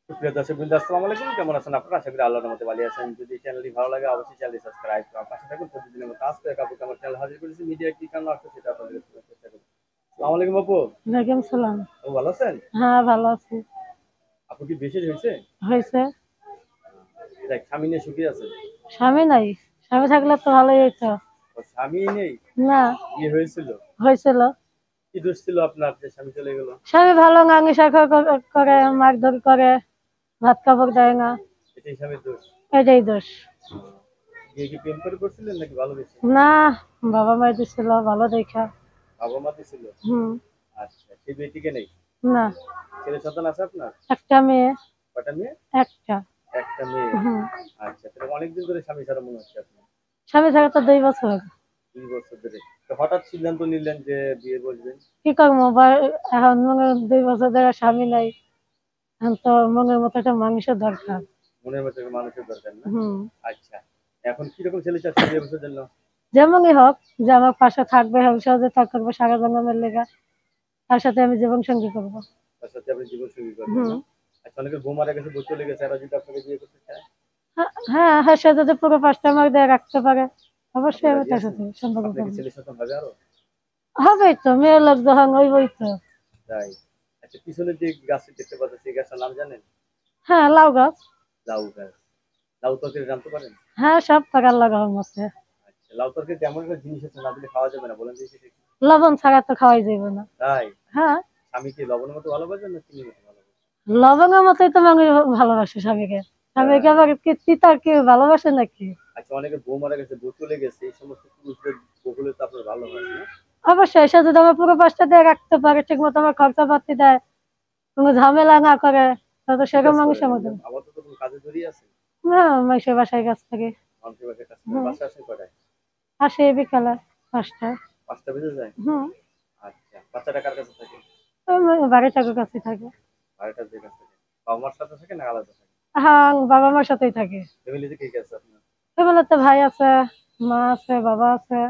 প্রিয় দর্শকবৃন্দ, আসসালামু আলাইকুম। কেমন আছেন আপনারা? আশা করি আল্লাহর রহমতে ভালো আছেন। যদি চ্যানেলটি ভালো লাগে অবশ্যই চ্যানেলটি সাবস্ক্রাইব করে পাশে থাকুন। প্রতিদিনের মতো আজকে এক আপুকে আমার চ্যানেলে হাজির করেছি। মিডিয়া কি কারণে আসছে সেটা আপনাদের জানার চেষ্টা করব। আসসালামু আলাইকুম আপু। ওয়ালাইকুম সালাম। আপু ভালো আছেন? হ্যাঁ, ভালো আছি। আপু কি বেশি হয়েছে? হয়েছে। দেখ, স্বামী নিয়ে সুখী আছেন? স্বামী নাই। স্বামী থাকলে তো ভালোই হইতো। ও স্বামী নেই? না। বিয়ে হয়েছিল? হয়েছিল। কি দোষ ছিল আপনার যে স্বামী চলে গেল? স্বামী ভালো না, নেশা করে, মারধর করে, ভাত কাপড় দেয় না। এটাই স্বামীর দোষ? এটাই দোষ। বিয়ে কি প্রেম করে করছিলেন নাকি ভালোবেসে? না, বাবা মাই দিছিল ভালো দেখা। বাবা মা দিছিল? হুম। আচ্ছা, সেই বিয়ে টিকে নেই? না। ছেলে সন্তান আছে আপনার? একটা মেয়ে। কটা মেয়ে? একটা। একটা মেয়ে। হুম। আচ্ছা, তাহলে অনেকদিন ধরে স্বামী ছাড়া মনে হচ্ছে আপনার। স্বামী থাকা তো 2 বছর। ২ বছর ধরে। তো হঠাৎ সিদ্ধান্ত নিলেন যে বিয়ে বসবেন? কি করবো এখন মনে হয় 2 বছর ধরে স্বামী নাই। এখন তো মনের মতো একটা মানুষের দরকার। মনের মতো একটা মানুষের দরকার না? হুম। আচ্ছা। এখন কিরকম ছেলে চাচ্ছেন বিয়ে বসার জন্য? যেমনই হোক, যে আমার পাশে থাকবে, ভবিষ্যতে থাকবে সারা জন্মের লেগা, তার সাথে আমি জীবন সঙ্গী করবো। তার সাথে আপনি জীবনসঙ্গী করবেন হুম। না? আচ্ছা, অনেকের বউ মারা গেছে, বউ চলে গেছে, এরা যদি আপনাকে বিয়ে করতে চায়? হ্যাঁ, হ্যাঁ, সে যদি পুরো 5টা মার্ক দিয়ে রাখতে পারে, আপনি অবশ্যই আমি রাজি তার আছেন? সাথে সম্পর্ক আপনার কি করবো। ছেলে সন্তান হবে আরো? হবেই তো, মেয়ের লোক যখন হইবই তো। তাই? আচ্ছা, পিছনের যে গাছটি দেখতে পাচ্ছেন সেই গাছটার নাম জানেন? হ্যাঁ, লাউ গাছ। লাউ গাছ। লাউ তরকারি জানতে পারেন? হ্যাঁ, সব টাকার লাগার মতে। আচ্ছা, লাউ তরকারিতে এমন একটা জিনিস আছে না দিলে খাওয়া যাবে না, বলেন তো সেটা কি? লবণ ছাড়া তো খাওয়াই যাবে না। তাই? হ্যাঁ। স্বামী কি লবণের মতো ভালোবাসেন না চিনির মতো ভালোবাসেন? লবণের মতোই তো মানুষ ভালোবাসে স্বামীকে। স্বামীকে তাই? আবার কি তিতা কি ভালোবাসে নাকি? আচ্ছা, অনেকের বউ মারা গেছে, বউ চলে গেছে, এই সমস্ত পুরুষদের বউগুলো তো আপনার ভালো হয় না? অবশ্যই, সে যদি আমার পুরো 5টা দিয়ে রাখতে পারে, ঠিক মতো আমার খরচা পাতি দেয়, কোনো ঝামেলা না করে, তাহলে কি সেরকম কাজ মানুষ করেন এমনি? আমাদের। আপাতত কোনো কাজে জড়িয়ে আছেন? না, মাইশের বাসায় কাছ থেকে। মানুষের বাসায় কাজ করেন? হুম। বাসায় আসেন কটায়? আসে বিকালে 5টায়। ৫টা বেজে যায়? হুম। আচ্ছা, বাচ্চাটা কার কাছে থাকে? বাড়ির চাকর কাছে থাকে। বাড়িটার যে কাছে থাকে? বাবা মার সাথে থাকে না আলাদা থাকে? হ্যাঁ, বাবা মার সাথেই থাকে। ফ্যামিলিতে কে কে আছে আপনার? ফ্যামিলিতে ভাই আছে, মা আছে, বাবা আছে।